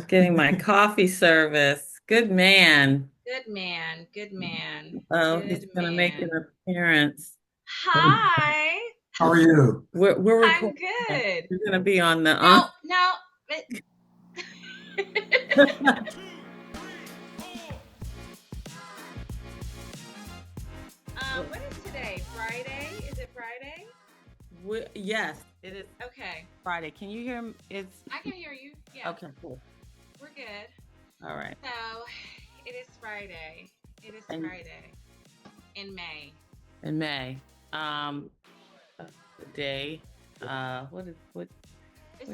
Getting my coffee service. Good man. Good man, good man, Oh, he's good gonna make an man. appearance. Hi, How are you? We're I'm recording. good. We're gonna be on the No, no. But, what is today? Friday? Is it Friday? yes, it is Okay, Friday. Can you hear me? It's I can hear you. Yeah, okay, cool. we're good. All right. So, it is Friday. It is And Friday in May. in May, um, the day, It's what the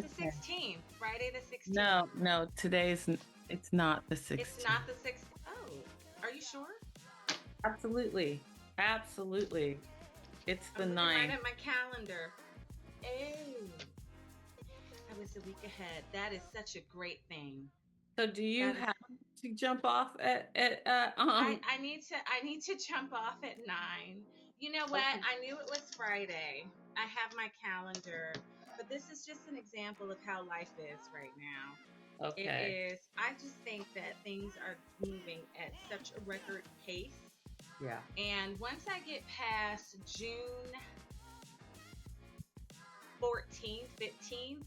day? 16th, Friday the 16th. No, it's not the It's 16th. not the 6th. Oh, are you sure? Absolutely. Absolutely. It's the I'm looking right ninth. at my calendar. Oh, I was a week ahead. That is such a great thing. So do you That is have to jump off at I need to jump off at 9. You know what? okay. I knew it was Friday. I have my calendar, but this is just an example of how life is right now. It Okay. is I just think that things are moving at such a record pace. Yeah. And once I get past June 14th, 15th,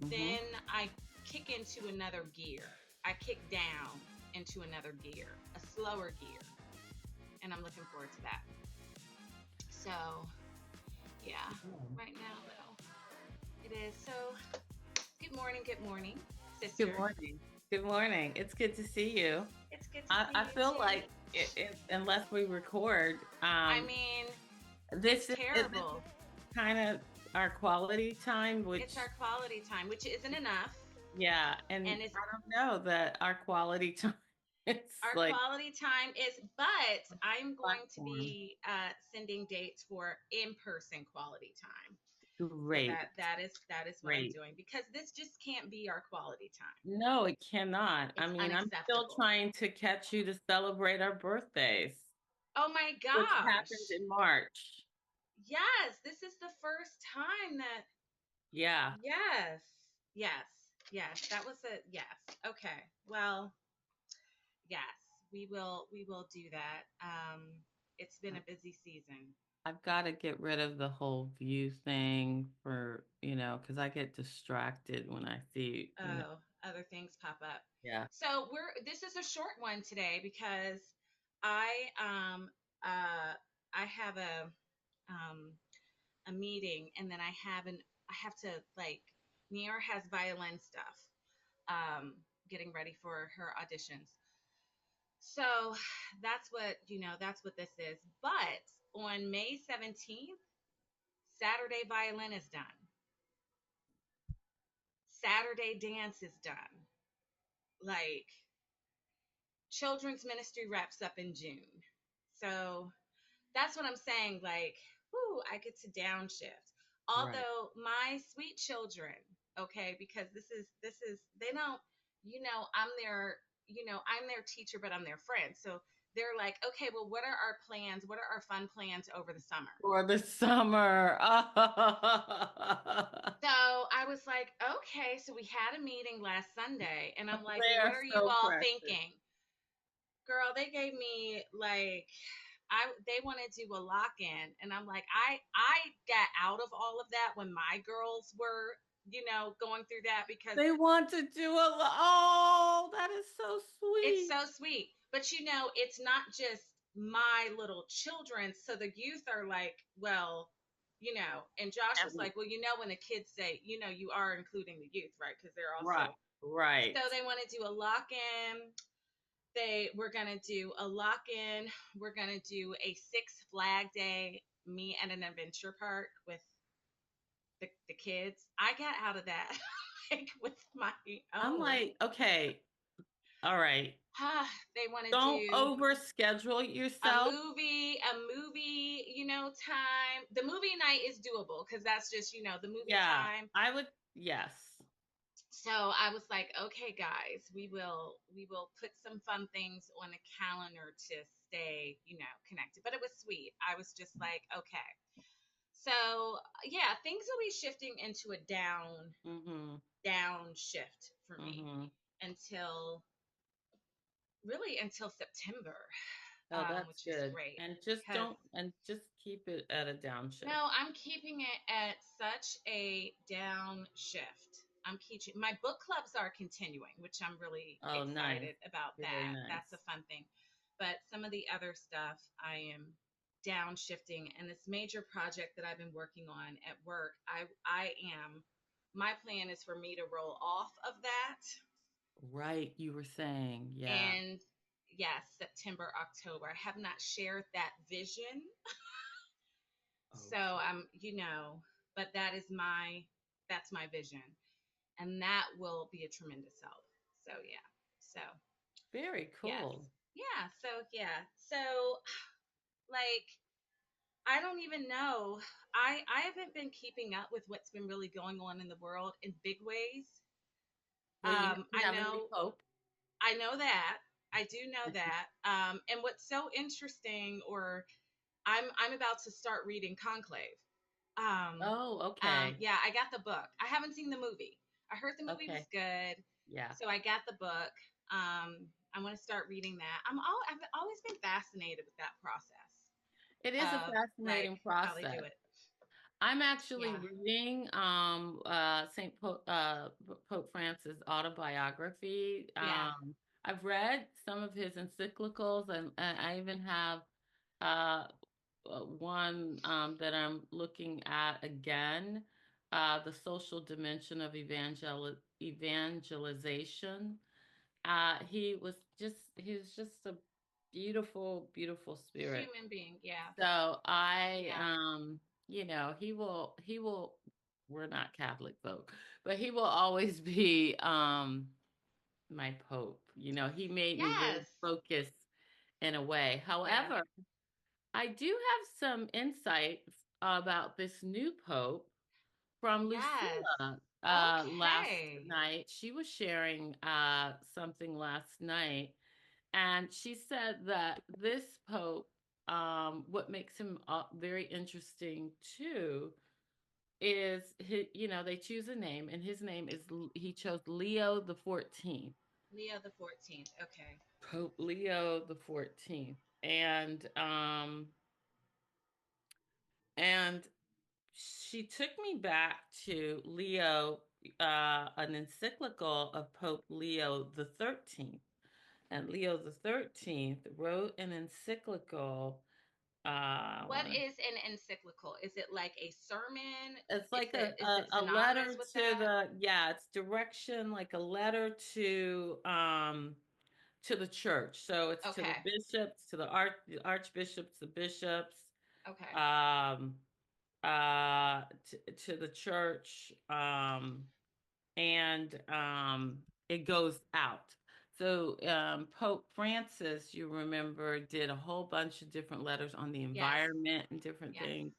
Mhm. then I kick into another gear. I kick down into another gear, a slower gear. And I'm looking forward to that. So, yeah, right now, though, it is. So, good morning, Good sister. morning. Good morning. It's good to see you. It's good to I see you feel too. like unless we record, I mean, it's this is terrible. kind of our quality time, It's which our quality time, which isn't enough. yeah, and And it's I don't know that our quality time it's our like quality time is, but I'm going to platform. be sending dates for in-person quality time. So Great, that is what I'm great. doing because this just can't be our quality time. No, it cannot. I It's mean, I'm still unacceptable. trying to catch you to celebrate our birthdays, Oh my which happened gosh. in March. Yes, this is the first time that Yeah. yes. Yes. Yes. That was a yes. Okay. Well, yes. We will do that. It's been a busy season. I've got to get rid of the whole view thing because I get distracted when I see. Oh, other things pop up. Yeah. So we're this is a short one today because I um uh I have um a meeting and then I have to like Nier has violin stuff um getting ready for her auditions. So that's what this is. But on May 17th, Saturday violin is done. Saturday dance is done. Like children's ministry wraps up in June. So that's what I'm saying. Like, whoo, I get to downshift. Right. Although my sweet children, okay, because this is they don't, I'm their teacher, but I'm their friend. So they're like, okay, well, what are our plans? What are our fun plans over the summer? For the summer. So I was like, okay, so we had a meeting last Sunday, and I'm like, They well, what are are you so all precious. thinking? Girl, they gave me like they want to do a lock-in and I'm like I got out of all of that when my girls were going through that because They want to do oh, that is so it's sweet. so sweet, but it's not just my little children, so the youth are like, well, and Josh was And like, well, when the kids say, you are including the youth, right, because they're right, also, right. so they want to do a lock-in. We're gonna do a lock-in. We're gonna do a Six Flag Day, me at an adventure park with the kids. I got out of that like with my I'm own. like, okay, all right. They want to Don't do overschedule yourself. a movie, time. The movie night is doable because that's just, the movie Yeah, time. I would, yes. So I was like, okay, guys, we will put some fun things on the calendar to stay, connected. But it was sweet. I was just like, okay. So yeah, things will be shifting into a down Mm-hmm. down shift for me. Mm-hmm. until really until September, Oh, that's which is good. great And just because don't, and just keep it at a downshift. no, I'm keeping it at such a downshift. I'm keeping my book clubs are continuing, which I'm really Oh, nice. excited about Very that. That's a nice. fun thing. But some of the other stuff I am downshifting, and this major project that I've been working on at work, I am my plan is for me to roll off of that Right, you were saying, yeah. in yes, September, October. I have not shared that vision. So Okay. but that's my vision. And that will be a tremendous help. So yeah. So Very yes. cool. Yeah. So yeah. So like I don't even know. I haven't been keeping up with what's been really going on in the world in big ways. Well, you I have a new know pope. I know that. I do know that. And what's so interesting, or I'm about to start reading Conclave. Oh, okay. Yeah, I got the book. I haven't seen the movie. I heard the movie was Okay. good, Yeah. so I got the book. I want to start reading that. I've always been fascinated with that process It is a of like fascinating how they do process. it. I'm actually Yeah, reading Pope Francis autobiography. yeah. I've read some of his encyclicals, and I even have uh, one that I'm looking at again, the social dimension of evangelization. He was just a beautiful, beautiful spirit. Human being. Yeah, So I, yeah. he will, we're not Catholic folk, but he will always be, my Pope. He made me really Yes, focus in a way. yeah, However, I do have some insights about this new Pope from yes. Lucilla last Okay. night. She was sharing something last night, and she said that this Pope, what makes him very interesting too, is they choose a name, and his name is he chose Leo the 14th, Leo the 14th. Okay. Pope Leo the 14th, and she took me back to Leo, an encyclical of Pope Leo the 13th. And Leo the 13th wrote an encyclical. I What want to. is an encyclical? Is it like a sermon? It's like Is it a synonymous letter with to that? yeah, it's direction, like a letter to the church. So it's to the Okay. bishops, to the archbishops, the bishops, Okay. um, to the church, and it goes out. So Pope Francis, you remember, did a whole bunch of different letters on the Yes. environment and different Yes. things.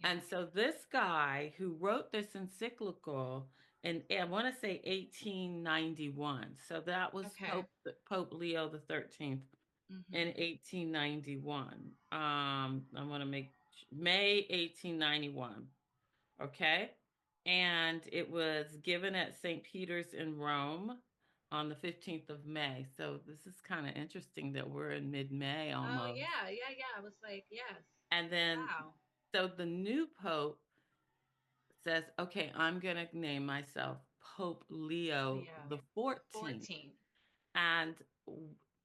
And Yeah. so this guy who wrote this encyclical in, I want to say 1891. So that was Okay. Pope Leo the 13th in Mhm. 1891. I want to make May 1891. Okay. And it was given at St. Peter's in Rome on the 15th of May. So this is kind of interesting that we're in mid-May Oh almost. yeah, yeah, yeah. I was like, yes. And then, Wow. so the new Pope says, okay, I'm going to name myself Pope Leo Leo the the 14th. 14th. And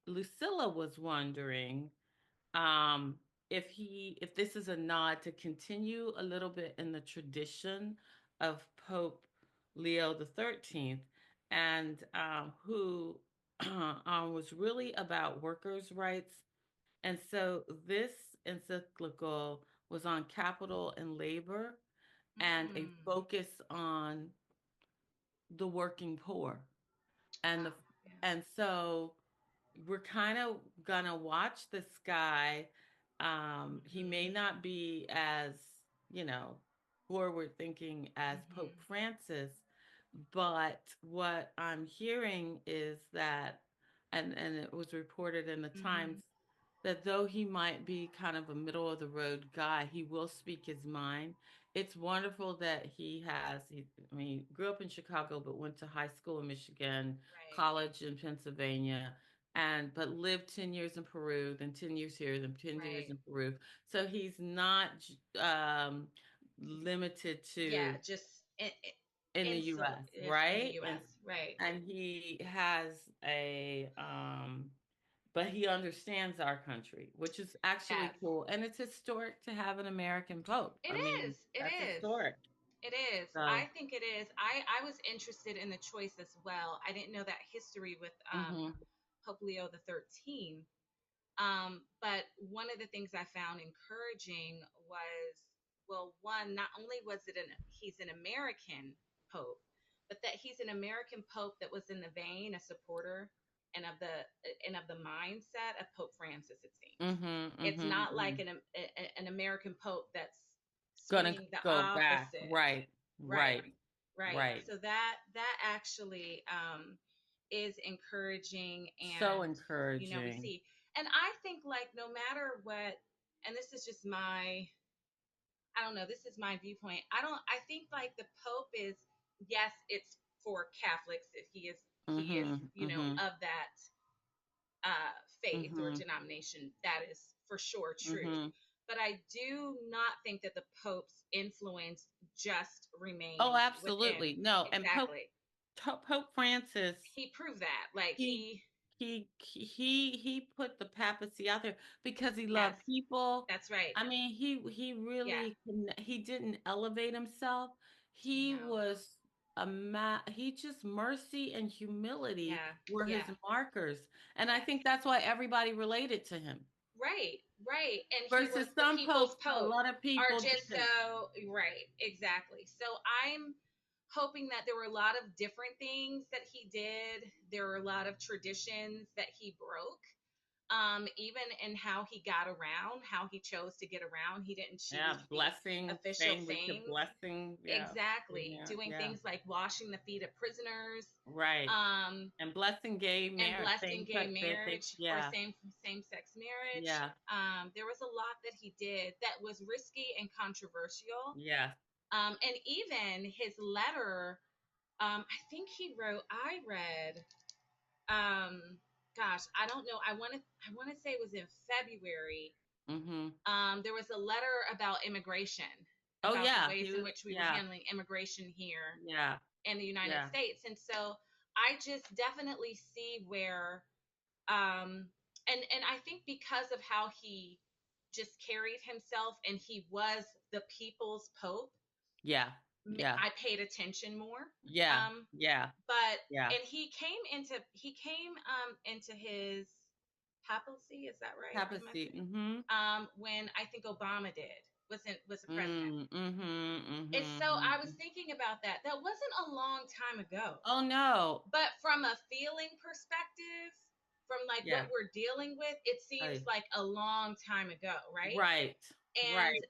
Lucilla was wondering um, if this is a nod to continue a little bit in the tradition of Pope Leo the 13th, and who was really about workers' rights. And so this encyclical was on capital and labor, and a Mm. focus on the working poor. And the Wow. Yeah. and so we're kind of gonna watch this guy. He may Mhm. not be as, you know, forward thinking as Pope Mhm. Francis, but what I'm hearing is that, and it was reported in the Times, Mhm. that though he might be kind of a middle of the road guy, he will speak his mind. It's wonderful that I mean, grew up in Chicago, but went to high school in Michigan, Right. college in Pennsylvania, but lived 10 years in Peru, then 10 years here, then 10 years Right. in Peru. So he's not limited Yeah, to just in the insul US, in the right? US. Right. And he has a but he understands our country, which is actually Yes. cool. And it's historic to have an American Pope. It I mean, is. It that's is. historic. It is. I So, think it is. I was interested in the choice as well. I didn't know that history with hmm Pope Leo the 13th. But one of the things I found encouraging was, well, one, not only was it he's an American pope, but that he's an American pope that was in the vein, a supporter, and of the mindset of Pope Francis. It seems it's not like an American pope that's Gonna swinging the go back. opposite. Right, Right, right, right. right. So that actually is encouraging, So and we encouraging. see, and I think like no matter what, and this is just my, I don't know, this is my viewpoint. I think like the Pope is, yes, it's for Catholics if he is hmm hmm of that faith or hmm denomination. That is for sure truth. hmm But I do not think that the Pope's influence just Oh, remains within. absolutely. No, and Exactly. Pope Francis, He proved that. Like he he put the papacy out there because he yes, loved people. that's right. I mean, he Yeah. really he didn't elevate himself. He No. was he just mercy and humility Yeah. were his Yeah. markers. And I Yes. think that's why everybody related to him. Right. Right. And he was Versus the some people's popes, a pope. lot of Are people just didn't. so right. Exactly. So I'm hoping that there were a lot of different things that he did. There were a lot of traditions that he broke. Even in how he got around, how he chose to get around. He didn't Yeah, choose the blessing, official saying we could things. blessing. Yeah. Exactly. Yeah, Doing yeah. things like washing the feet of prisoners, Right. um, And blessing gay and marriage, blessing gay they marriage or yeah, same sex marriage. yeah, There was a lot that he did that was risky and controversial. yeah. And even his letter, I think he wrote. I read. Um, gosh, I don't know. I want to say it was in February. Mhm. There was a letter about immigration, Oh about the yeah, ways he in was which we were yeah, handling immigration here yeah, in the United yeah, States. And so I just definitely see where, um, and I think because of how he just carried himself and he was the people's pope, yeah, yeah, I paid attention more. yeah, Um, yeah, but yeah. and he came into his papacy. Is that right? Am I Papacy. saying? Mhm. When I think Obama was a president. Mm, mhm, And so mhm, I was mhm. thinking about that. That wasn't a long time ago. Oh no. But from a feeling perspective, from like what Yeah. we're dealing with, it seems Oh, like a long time ago, right? right. And Right.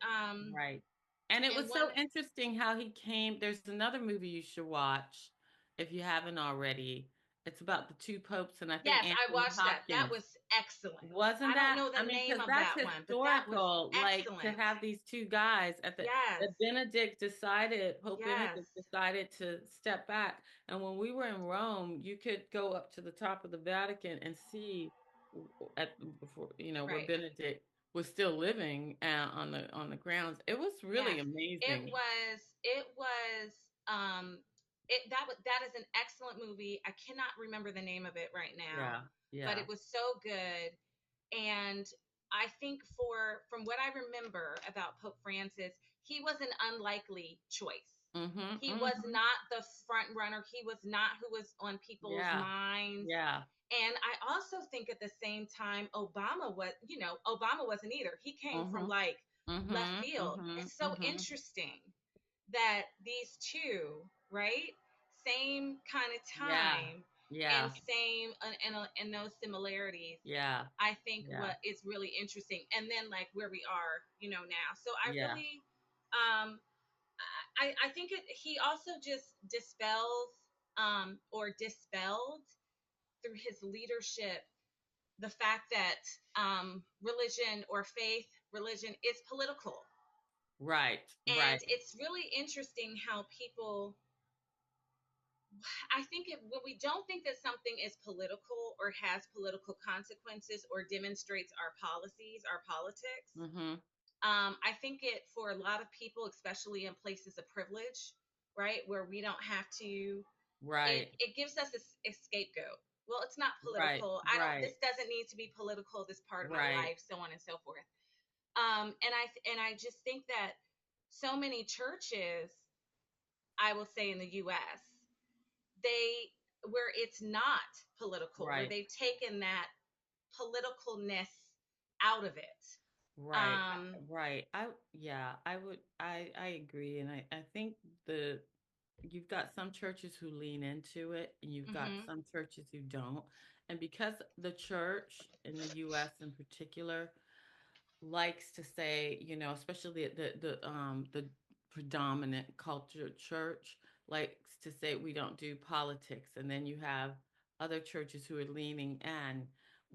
Right. And it and was one so interesting how he came. There's another movie you should watch if you haven't already. It's about the two popes, and I think yes, I Anthony watched that. That Hopkins. was excellent. Wasn't I don't that? know I the mean, name because of that's that one, but that was historical, like to excellent. have these two guys at Yes. that Pope Yes. Benedict decided to step back. And when we were in Rome, you could go up to the top of the Vatican and see at before, where Right. Benedict was still living on the grounds. It was really Yes, it amazing. was. It was. That is an excellent movie. I cannot remember the name of it right now, Yeah, but yeah. it was so good. And I think from what I remember about Pope Francis, he was an unlikely choice. Mhm, He was mhm. not the front runner. He was not who was on people's Yeah, minds. yeah. And I also think at the same time, Obama wasn't either. He came from Mhm, like left mhm, field. mhm, It's so mhm. interesting that these two, right, same kind of Yeah, time and yeah, same and those similarities. yeah, I think yeah, what is really interesting, and then like where we are, now. So I yeah. really, um, I think he also just dispelled through his leadership the fact that religion or faith, religion is political. Right. And Right. it's really interesting how people, I think when we don't think that something is political or has political consequences or demonstrates our policies, our politics, Mhm. I think it for a lot of people, especially in places of privilege, right, where we don't have to, Right. it gives us a scapegoat. Well, it's not Right. political. I don't. Right. This doesn't need to be political. This part of my Right. life, so on and so forth. And I just think that so many churches, I will say in the U.S., they where it's not political, where Right. they've taken that politicalness out of it. Right. Um, Right. Yeah, I agree, and I think the you've got some churches who lean into it and you've got mm-hmm, some churches who don't. And because the church in the US in particular likes to say, especially the predominant culture church likes to say we don't do politics, and then you have other churches who are leaning in.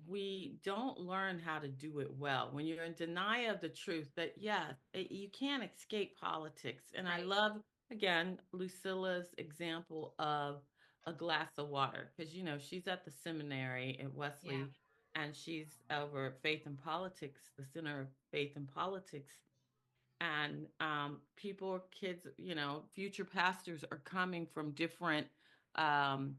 We don't learn how to do it well when you're in denial of the truth that yes, you can't escape politics. And I right. love again Lucilla's example of a glass of water because she's at the seminary at Yeah. Wesley and she's over Faith and Politics, the Center of Faith and Politics. And people, kids, future pastors are coming from different um,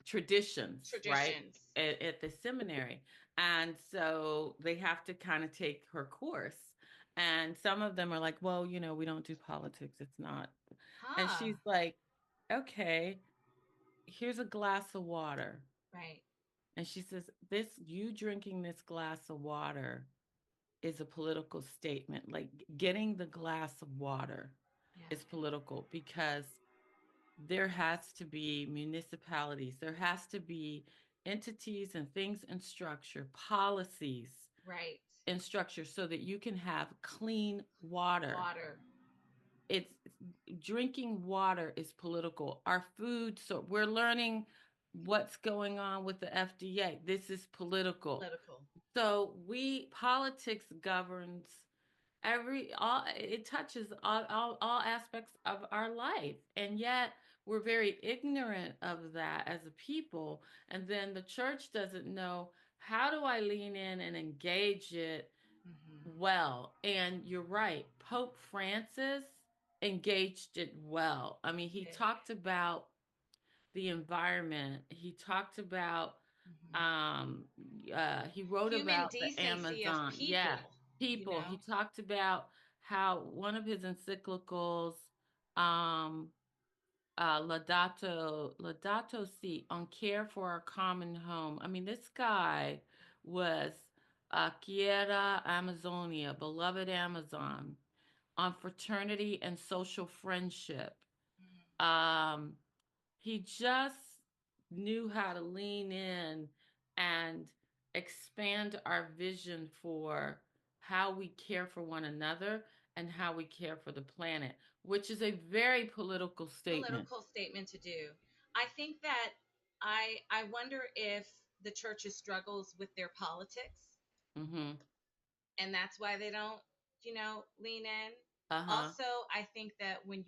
traditions, right, Traditions. at the seminary. And so they have to kind of take her course. And some of them are like, well, we don't do politics. It's not. And Huh. she's like, okay, here's a glass of water. Right. And she says, you drinking this glass of water is a political statement. Like getting the glass of water Yeah. is political because there has to be municipalities, there has to be entities and things and structure, policies Right. and structure so that you can have clean water. Water. It's drinking water is political. Our food, so we're learning what's going on with the FDA. This is political. Political. So we politics governs every all it touches all aspects of our life. And yet we're very ignorant of that as a people. And then the church doesn't know how do I lean in and engage it Mm-hmm. well. And you're right, Pope Francis engaged it well. I mean, He he did. talked about the environment. He talked about Mm-hmm. um he wrote Human about the decency of Amazon. Yeah, people. You people. He know. talked about how one of his encyclicals um Laudato Si on care for our common home. I mean, this guy was Quiera Amazonia, beloved Amazon, on fraternity and social friendship. Mm-hmm. Um, he just knew how to lean in and expand our vision for how we care for one another and how we care for the planet, which is a very political statement. Political statement to do. I think that I wonder if the churches struggles with their politics, Mm-hmm. and that's why they don't, lean in. Uh-huh. Also, I think that when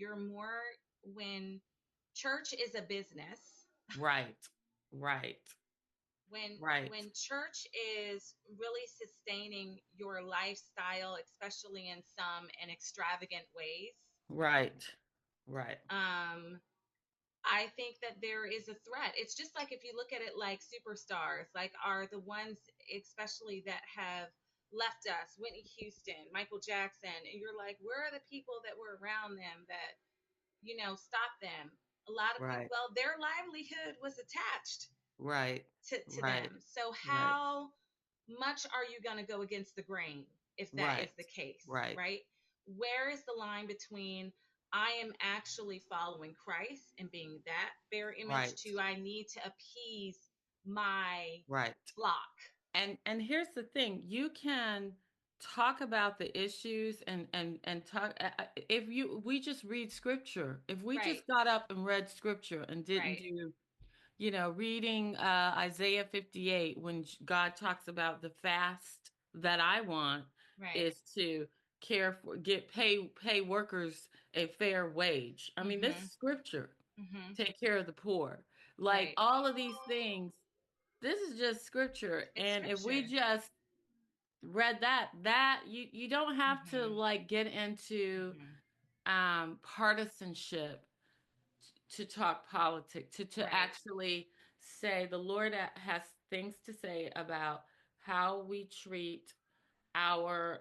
church is a business, Right. Right. when Right. when church is really sustaining your lifestyle, especially in some and extravagant ways, Right. Right. um, I think that there is a threat. It's just like if you look at it like superstars, like are the ones especially that have left us, Whitney Houston, Michael Jackson, and you're like, where are the people that were around them that, stop them? A lot of people, Right. well, their livelihood was attached Right. to Right. them. So Right. how much are you going to go against the grain if that is Right. the case, Right. right? Where is the line between I am actually following Christ and being that bear image Right. to I need to appease my Right. flock? And here's the thing, you can talk about the issues and talk if you we just read scripture. If we Right, just got up and read scripture and didn't right, do reading Isaiah 58 when God talks about the fast that I want Right. is to pay workers a fair wage. I mean, this Mm-hmm. is scripture. Mm-hmm. Take care of the poor. Like Right. all of these things, this is just scripture. It's And if we scripture. just read that you don't have to Mm-hmm. like get into Mm-hmm. partisanship to talk politics, to Right. actually say the Lord has things to say about how we treat our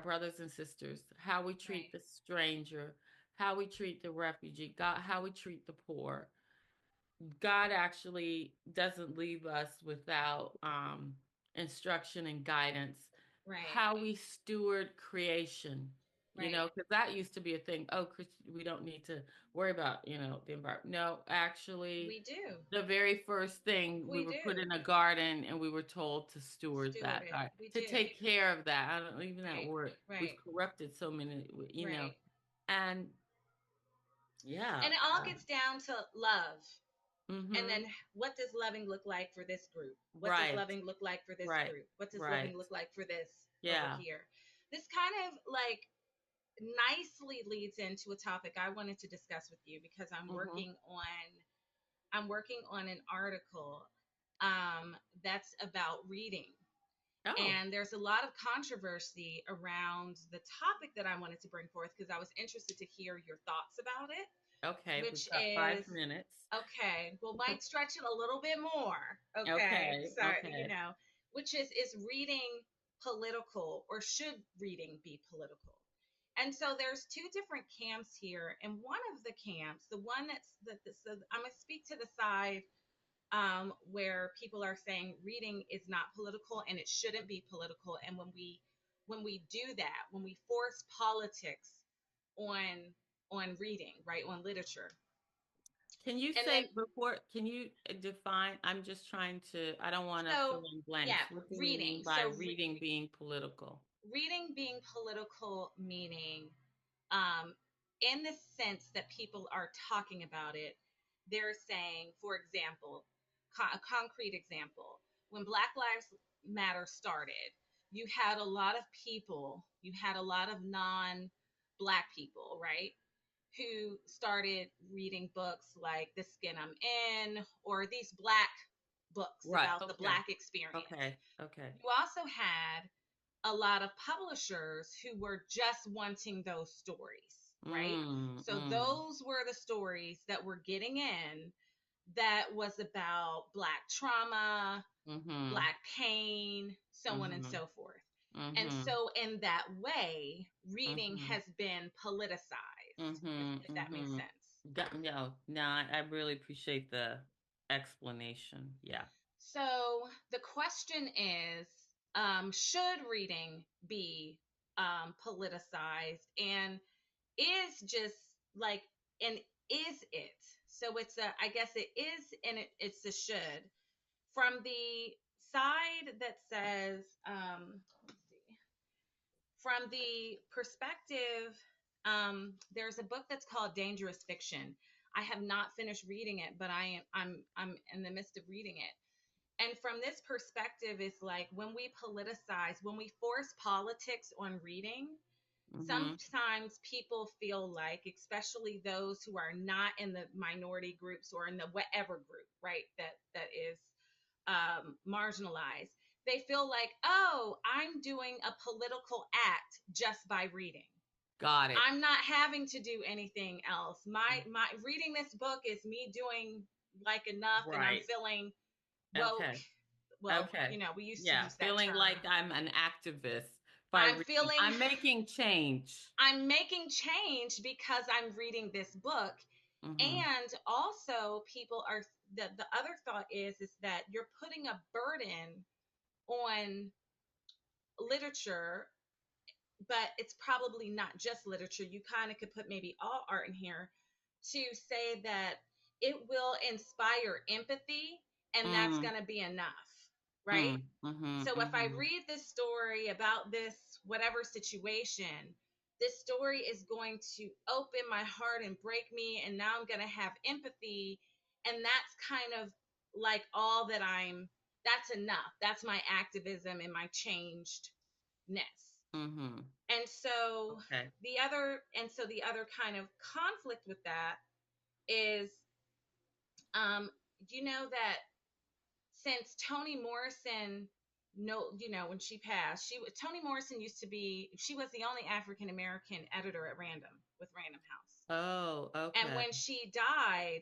brothers and sisters, how we treat Right. the stranger, how we treat the refugee, God, how we treat the poor. God actually doesn't leave us without instruction and guidance. Right. How we steward creation, Right. because that used to be a thing. Oh, we don't need to worry about, the environment. No, actually, We do. the very first thing we We were put do. in a garden and we were told to steward Steward that it. garden, We to do. take care of that. I don't even that Right. word. We've Right. corrupted so many, Right. and yeah. And it all gets down to love. And Mm-hmm. then what does loving look like for this group? What does Right. loving look like for this Right. group? What does loving Right. look like for this over Yeah. here? This kind of like nicely leads into a topic I wanted to discuss with you because Mm-hmm. I'm working on an article that's about reading. Oh, And there's a lot of controversy around the topic that I wanted to bring forth because I was interested to hear your thoughts about it, okay. We've which got five is minutes. okay, well, might stretch it a little bit more. Okay, Okay. so Okay. which is reading political or should reading be political? And so there's two different camps here, and one of the camps, the one so I'm gonna speak to the side where people are saying reading is not political and it shouldn't be political. And when we do that, when we force politics on reading, right, on literature, Can you and then say before, can you define? I'm just trying to, I don't want to fill so in yeah, blanks. What do we mean reading. by reading being political? Reading being political meaning um, in the sense that people are talking about it, they're saying, for example, a concrete example, when Black Lives Matter started, you had a lot of non Black people, right? Who started reading books like The Skin I'm In or these Black books Right. about the Okay. Black experience. Okay. Okay. You also had a lot of publishers who were just wanting those stories, right? Mm, So mm, those were the stories that were getting in that was about Black trauma, mm-hmm, Black pain, so on and mm-hmm, so forth. And mm-hmm, so, in that way, reading mm-hmm, has been politicized, mm-hmm, if that makes mm-hmm. sense. No, no, I really appreciate the explanation. Yeah. So, the question is should reading be politicized? And is just like and is it so it's a I guess it is and it's a should from the side that says let's see, from the perspective there's a book that's called Dangerous Fiction. I have not finished reading it, but I'm in the midst of reading it. And from this perspective, it's like when we politicize, when we force politics on reading, Mm-hmm. sometimes people feel like, especially those who are not in the minority groups or in the whatever group, right, that is marginalized, they feel like, oh, I'm doing a political act just by reading. Got it. I'm not having to do anything else. My reading this book is me doing like enough, and I'm Right. feeling woke. Okay. Well, Okay. we used to Yeah. use that Feeling term. like I'm an activist by I'm reading. feeling I'm making change. I'm making change because I'm reading this book. Mm-hmm. And also people are the other thought is that you're putting a burden on literature, but it's probably not just literature. You kind of could put maybe all art in here to say that it will inspire empathy and that's Mm, going to be enough, right? mm, mm-hmm, So if I mm-hmm. read this story about this whatever situation, this story is going to open my heart and break me, and now I'm going to have empathy, And that's kind of like all that I'm, that's enough. That's my activism and my changedness. Mm-hmm. And so Okay. the other kind of conflict with that is, um, you know that since Toni Morrison, no, you know, when she passed, Toni Morrison used to be, she was the only African American editor at Random House. Oh, And okay. when she died,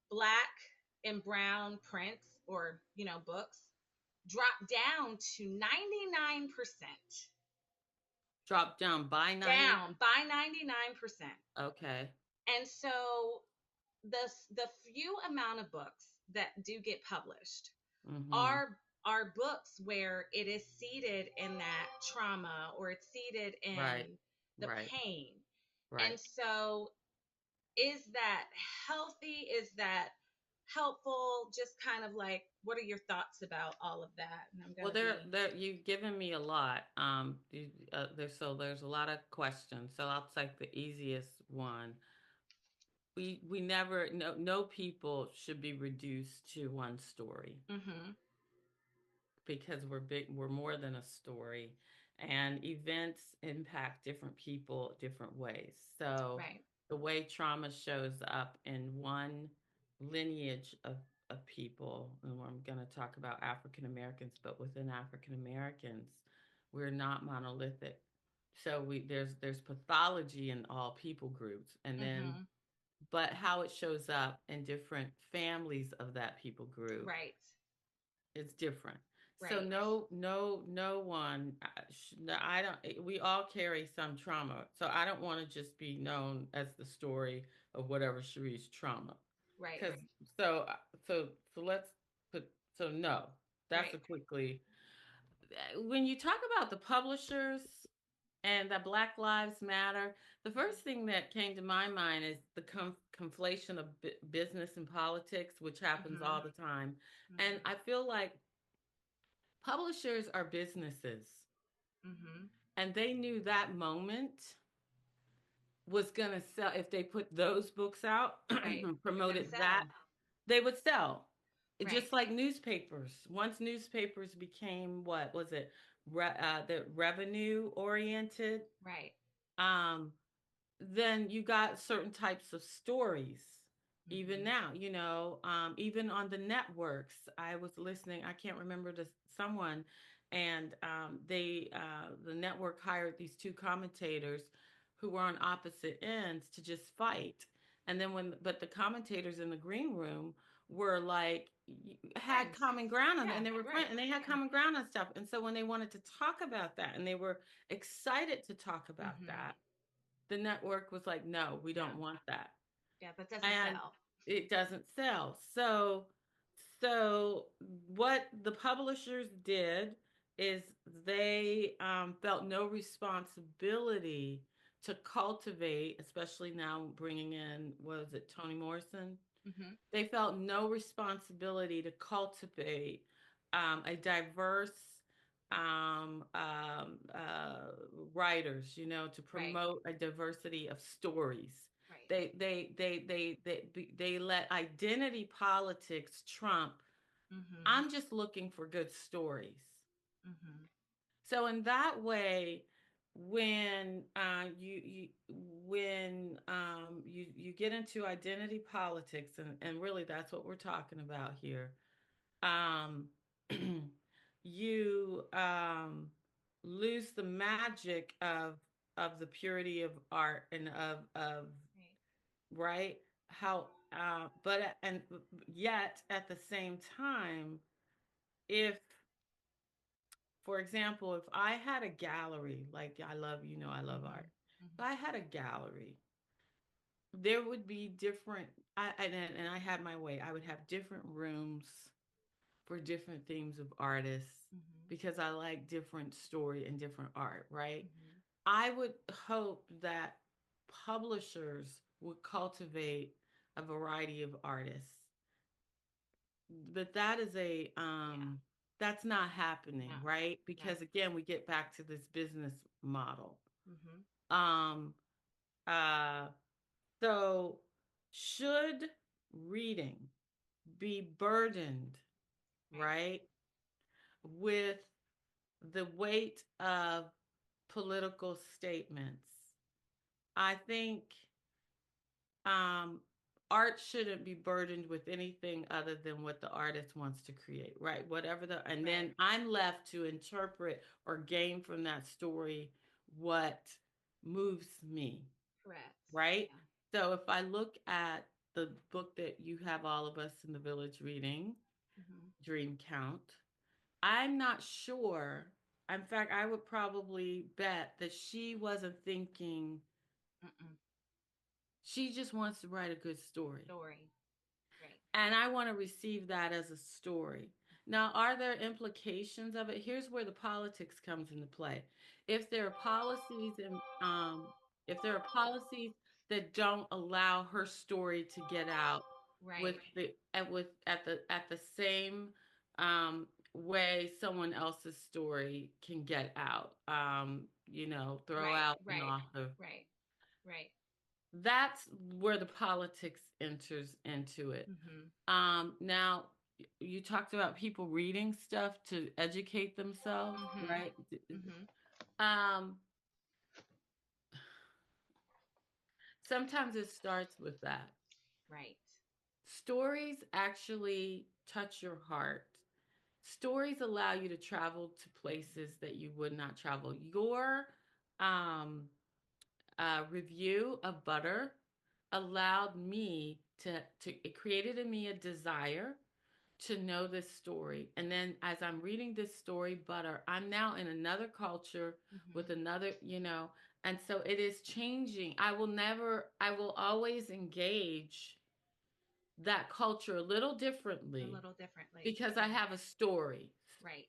black and brown prints, or books, dropped down to 99%. Dropped down by 90. Down by 99%. Okay. And so the few amount of books that do get published Mm-hmm. are books where it is seated in that trauma, or it's seated Right. in the Right. pain. Right. And so, is that healthy? Is that helpful? Just kind of like, what are your thoughts about all of that? And I'm Well, gonna be you've given me a lot. There's a lot of questions. So I'll take the easiest one. We never no people should be reduced to one story, mm-hmm, because we're more than a story, and events impact different people different ways. So right, the way trauma shows up in one lineage of people, and I'm going to talk about African Americans, but within African Americans we're not monolithic. So there's pathology in all people groups, and then mm-hmm, but how it shows up in different families of that people group right, is different. So right, no one. No, I don't. We all carry some trauma. So I don't want to just be known as the story of whatever Cherie's trauma. right, Because so so so let's put so no. That's right, a quickly. When you talk about the publishers and that Black Lives Matter, the first thing that came to my mind is the conflation of business and politics, which happens mm-hmm, all the time. And mm-hmm, I feel like publishers are businesses, mm-hmm, and they knew that moment was going to sell. If they put those books out, right. They're gonna promoted that, sell. they would sell. Right, Just like newspapers. Once newspapers became, what was it, the revenue oriented, right, um, then you got certain types of stories. Even mm-hmm, now, even on the networks, I was listening. I can't remember to someone, and the network hired these two commentators who were on opposite ends to just fight. And then but the commentators in the green room were like had friends. common ground on, Yeah, and they were friends, right, and they had yeah, common ground on stuff. And so when they wanted to talk about that, and they were excited to talk about mm-hmm, that, the network was like, no, we no, don't want that. yeah, that doesn't And sell. it doesn't sell. So what the publishers did is they felt no responsibility to cultivate, especially now bringing in, was it Toni Morrison? Mm-hmm, They felt no responsibility to cultivate a diverse writers, to right, promote a diversity of stories. right, They let identity politics trump. mm-hmm, I'm just looking for good stories. mm-hmm, So in that way, when you get into identity politics, and really that's what we're talking about here, um, you lose the magic of the purity of art and of right, right, how but and yet at the same time, if for example, if I had a gallery, like I love mm-hmm, art. If mm-hmm, I had a gallery, there would be different. And I had my way. I would have different rooms for different themes of artists, mm-hmm, because I like different story and different art. Right. mm-hmm, I would hope that publishers would cultivate a variety of artists, but yeah, that's not happening, no, right? no, Because again, we get back to this business model. mm-hmm, um uh so should reading be burdened, Right. right, with the weight of political statements. I think um, art shouldn't be burdened with anything other than what the artist wants to create, right? Whatever the, and then Right. I'm left to interpret or gain from that story what moves me, Correct. right? Yeah. So if I look at the book that you have all of us in the village reading, Mm-hmm. Dream Count, I'm not sure. In fact, I would probably bet that she wasn't thinking, Mm-mm. she just wants to write a good story. Story. Right. And I want to receive that as a story. Now, are there implications of it? Here's where the politics comes into play. If there are policies and if there are policies that don't allow her story to get out with Right. the at the same way someone else's story can get out, throw Right. out an Right. author, Right. Right. that's where the politics enters into it. Mm-hmm. Now you talked about people reading stuff to educate themselves, Mm-hmm. right? Mm-hmm. Um, Sometimes it starts with that. Right. Stories actually touch your heart. Stories allow you to travel to places that you would not travel. Your um, review of Butter allowed me to it created in me a desire to know this story. And then as I'm reading this story, Butter, I'm now in another culture Mm-hmm. with another, and so it is changing. I will always engage that culture a little A differently little differently. because I Yeah. have a story. Right.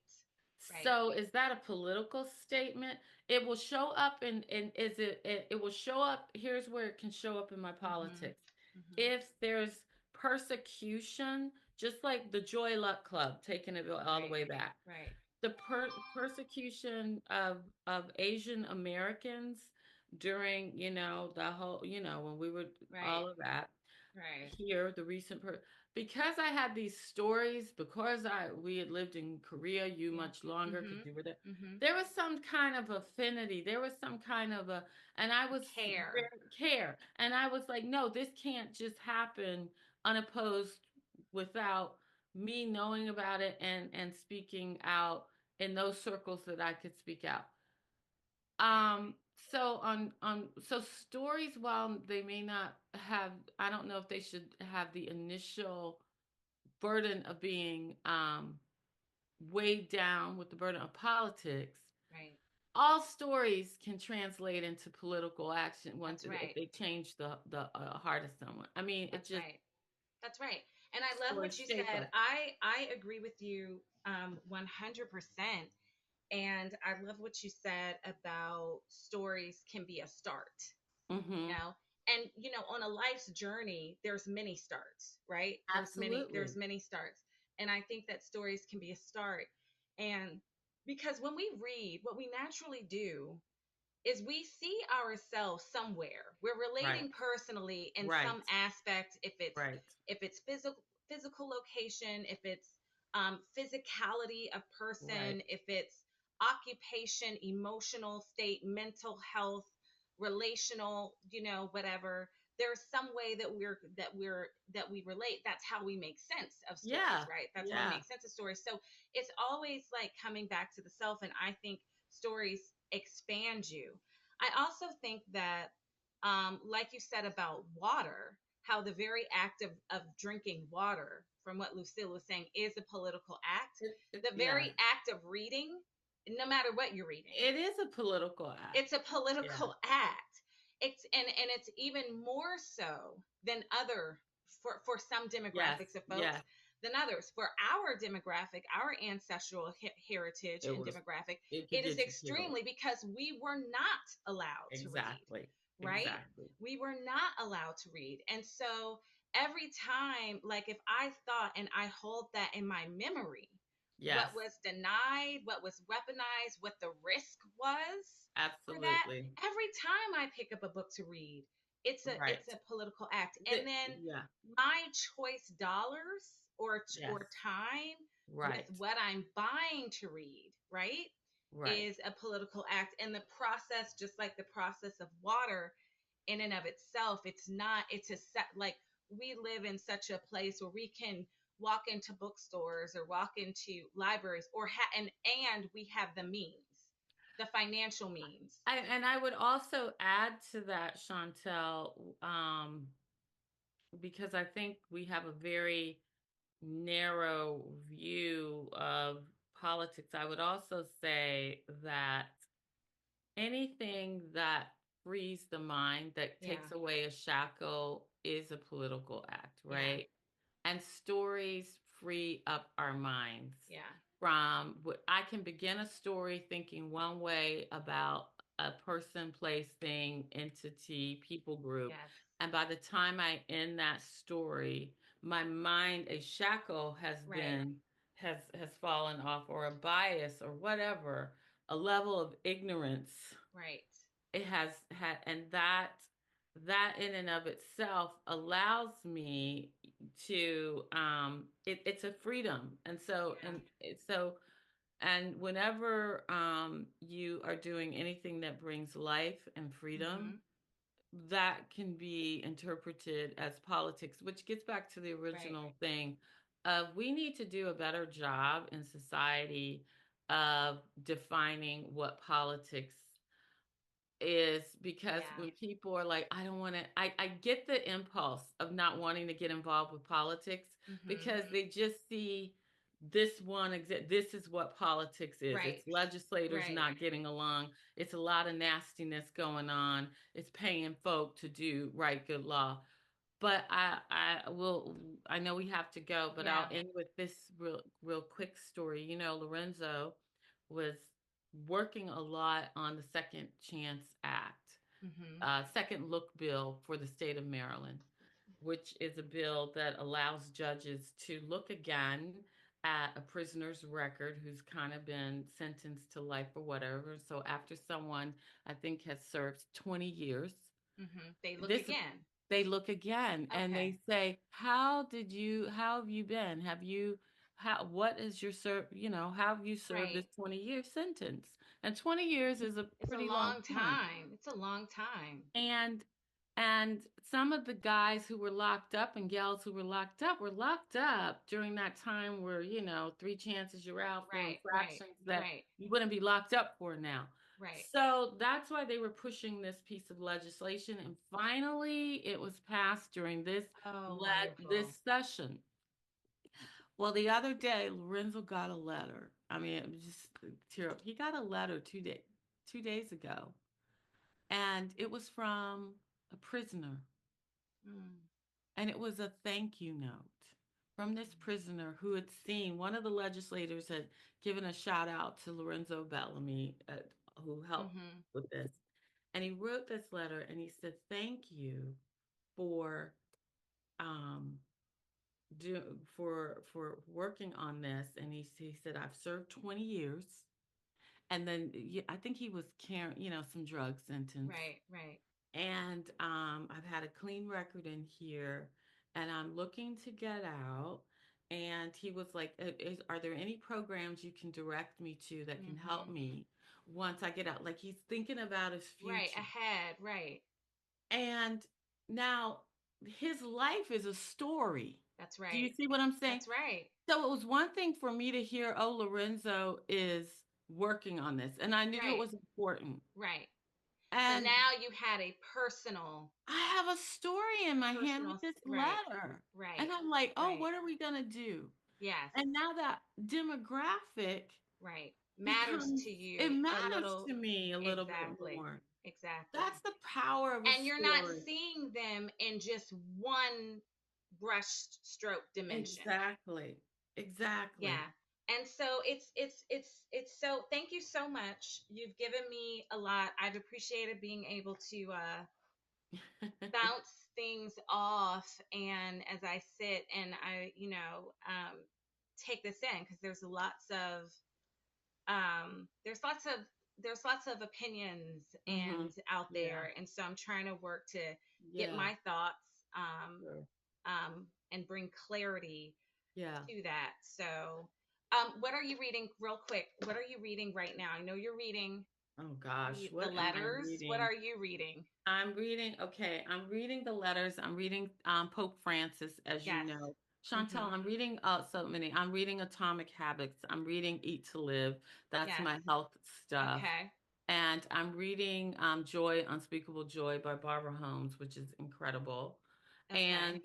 Right. So is that a political statement? It will show up in is it will show up, here's where it can show up in my Mm-hmm. politics. Mm-hmm. If there's persecution, just like the Joy Luck Club, taking it all the Right. way back. Right. The persecution of Asian Americans during, the whole, when we were Right. all of that Right. here, the recent because I had these stories, because I we had lived in Korea, you Yeah. much longer Mm-hmm. because you were there. Mm-hmm. There was some kind of affinity. There was some kind of a, and I was Care. very care, and I was like, no, this can't just happen unopposed without me knowing about it and speaking out in those circles that I could speak out. Right. Um, so stories, while they may not have, I don't know if they should have the initial burden of being weighed down with the burden of politics. Right. All stories can translate into political action once That's if right. they change the heart of someone. I mean, it That's just right. That's right. And I love stories what you shape said. us. I agree with you 100%. And I love what you said about stories can be a start, you Mm-hmm. know? And on a life's journey, there's many starts, right? There's Absolutely. many starts. And I think that stories can be a start. And because when we read, what we naturally do is we see ourselves somewhere. We're Right. relating personally in Right. some aspect, Right. if it's physical location, if it's physicality of Right. person, if it's occupation, emotional state, mental health, relational, whatever. There's some way that we relate. That's how we make sense of stories, Yeah. right? That's how we Yeah. make sense of stories. So it's always like coming back to the self. And I think stories expand you. I also think that, like you said about water, how the very act of drinking water, from what Lucille was saying, is a political act. The Yeah. very act of reading, no matter what you're reading, It is a political act. it's a Yeah. political act. And it's even more so than other for some Yes. demographics of folks Yes. than others. For our demographic, our ancestral heritage It and was. demographic, It could it is get you killed. extremely because we were not allowed to read, Exactly. right? Exactly. We were not allowed to read. And so every time, like if I thought and I hold that in my memory, what Yes. was denied, what was weaponized, what the risk was for that, Absolutely. every time I pick up a book to read, Right. it's a political act. The, And then yeah. my choice dollars Yes. or time with Right. what I'm buying to read, right, Right. is a political act. And the process, just like the process of water in and of itself, it's not, it's a set, like, we live in such a place where we can walk into bookstores or walk into libraries or and we have the means, the financial means. And I would also add to that, Chantel, because I think we have a very narrow view of politics. I would also say that anything that frees the mind, that Yeah, takes away a shackle, is a political act, yeah, right? And stories free up our minds yeah, from what I can begin a story thinking one way about a person, place, thing, entity, people group. yes, And by the time I end that story, my mind, a shackle right, has fallen off, or a bias or whatever, a level of ignorance right, it has had, and that in and of itself allows me to it's a freedom. And so yeah, and whenever you are doing anything that brings life and freedom, mm-hmm, that can be interpreted as politics, which gets back to the right, original thing of we need to do a better job in society of defining what politics is, because yeah, when people are like, I don't want to, I get the impulse of not wanting to get involved with politics mm-hmm, because they just see this one this is what politics is. right, It's legislators right, not getting along. It's a lot of nastiness going on. It's paying folk to do right good law. But I know we have to go, but I'll yeah, end with this real quick story. Lorenzo was working a lot on the Second Chance Act, mm-hmm, second look bill for the state of Maryland, which is a bill that allows judges to look again at a prisoner's record who's kind of been sentenced to life or whatever. So after someone, I think, has served 20 years, mm-hmm, they look this again. they look again and Okay, they say, how have you been? How what is your how have you served right. this 20-year sentence? And 20 years is a It's a pretty long long time. time. It's a long time. And and some of the guys who were locked up and gals who were locked up during that time where, three chances you're out for Right, right, infractions that right, you wouldn't be locked up for now. right. So that's why they were pushing this piece of legislation. And finally, it was passed during Oh, this wonderful. session. Well, the other day, Lorenzo got a letter. I mean, it was just tear up. He got a letter 2 days ago, and it was from a prisoner, Mm, and it was a thank you note from this prisoner who had seen one of the legislators had given a shout out to Lorenzo Bellamy, who helped mm-hmm, with this. And he wrote this letter and he said, "Thank you for um, do for working on this." And he said, "I've served 20 years." And then I think he was carrying, some drug sentence. right, right. And I've had a clean record in here, and I'm looking to get out. And he was like, Are there any programs you can direct me to that can help Mm-hmm. me once I get out?" Like he's thinking about his Right, future. ahead, right. And now his life is a story. That's Do you right. see what I'm saying? That's right. So it was one thing for me to hear, oh, Lorenzo is working on this. And I knew it Right, was important. right. So And now you had a personal, I have a story in my hand with this right, letter. And right, I'm like, oh, right. what are we going to do? Yes, And now that demographic right. Matters becomes, to it you a matters little. to me a little bit Exactly, more. exactly. That's the power of a And you're not story. seeing them in just one brush stroke dimension. Exactly. Exactly. Yeah. And so it's so, thank you so much. You've given me a lot. I've appreciated being able to bounce things off, and as I sit and I, take this in, because there's lots of there's lots of opinions Mm-hmm. and out Yeah. there, and so I'm trying to work to get Yeah. my thoughts, um, Sure. and bring clarity Yeah. to that. So, what are you reading, real quick? What are you reading right now? I know you're reading Oh gosh, the what am I letters. What reading? are you reading? I'm reading the letters. I'm reading Pope Francis, as you Yes. know. Mm-hmm. Chantel, I'm reading so many. I'm reading Atomic Habits. I'm reading Eat to Live. That's Yes. my health stuff. Okay. And I'm reading Joy, Unspeakable Joy by Barbara Holmes, which is incredible. Okay. And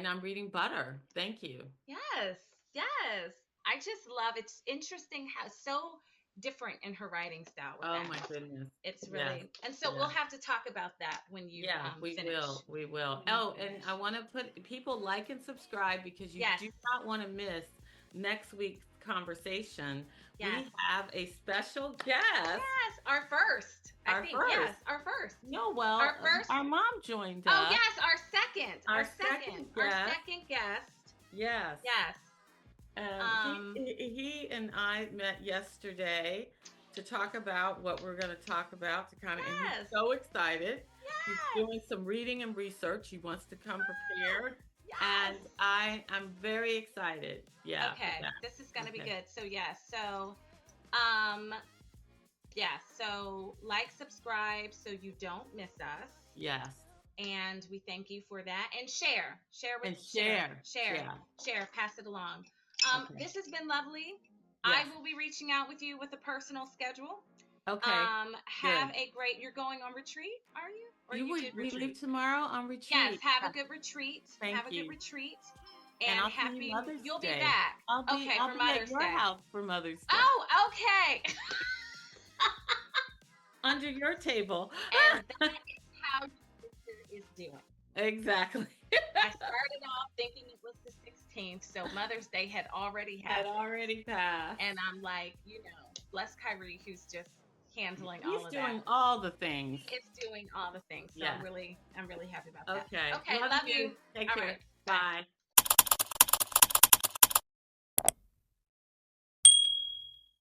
I'm reading Butter. Thank you. Yes. Yes. I just love it's interesting how so different in her writing style with Oh that. my goodness. It's Yes. really, and so we'll Yes. have to talk about that when you Yeah, we finish. will. We will. When you Oh, and finish. I want to put people like and subscribe because you Yes. do not want to miss next week's conversation. Yes. We have a special guest, Yes. Our first. I our think. Yes. first. Our first. No, Our well, first. our mom joined Oh us. yes. Our second. Our Our second. second Our guest. second guest. Yes. Yes. He Um. he and I met yesterday to talk about what we're going to talk about to kind of, and he's Yes. so excited. He's Yes. doing some reading and research. He wants to come Woo! prepared, Yes. and I am very excited. Yeah, for Okay. that. This is gonna be Okay. good. So yes. So um. Yeah. So like, subscribe, so you don't miss us. Yes. And we thank you for that. And share with And share. share, Yeah. pass it along. Okay. This has been lovely. I Yes. will be reaching out with you with a personal schedule. Okay. Have Good. a great. You're going on retreat, are you? Or You you we did we retreat? leave tomorrow on Yes. retreat. Have a Yes. good retreat. Have Thank a good you. retreat. And And I'll see you happy. Mother's You'll be Day. back. Okay, I'll for be at Mother's your Day. house for Mother's Day. Oh, okay. Under your table. And that is how your sister is doing. Exactly. I started off thinking it was the 16th, so Mother's Day had already Had happened. already passed. And I'm like, bless Kyrie, who's just handling He's all of that. doing all the things. He is doing all the things. So Yes. I'm really happy about that. Okay. Okay, Love love you. you. Take All care. right, bye. Bye.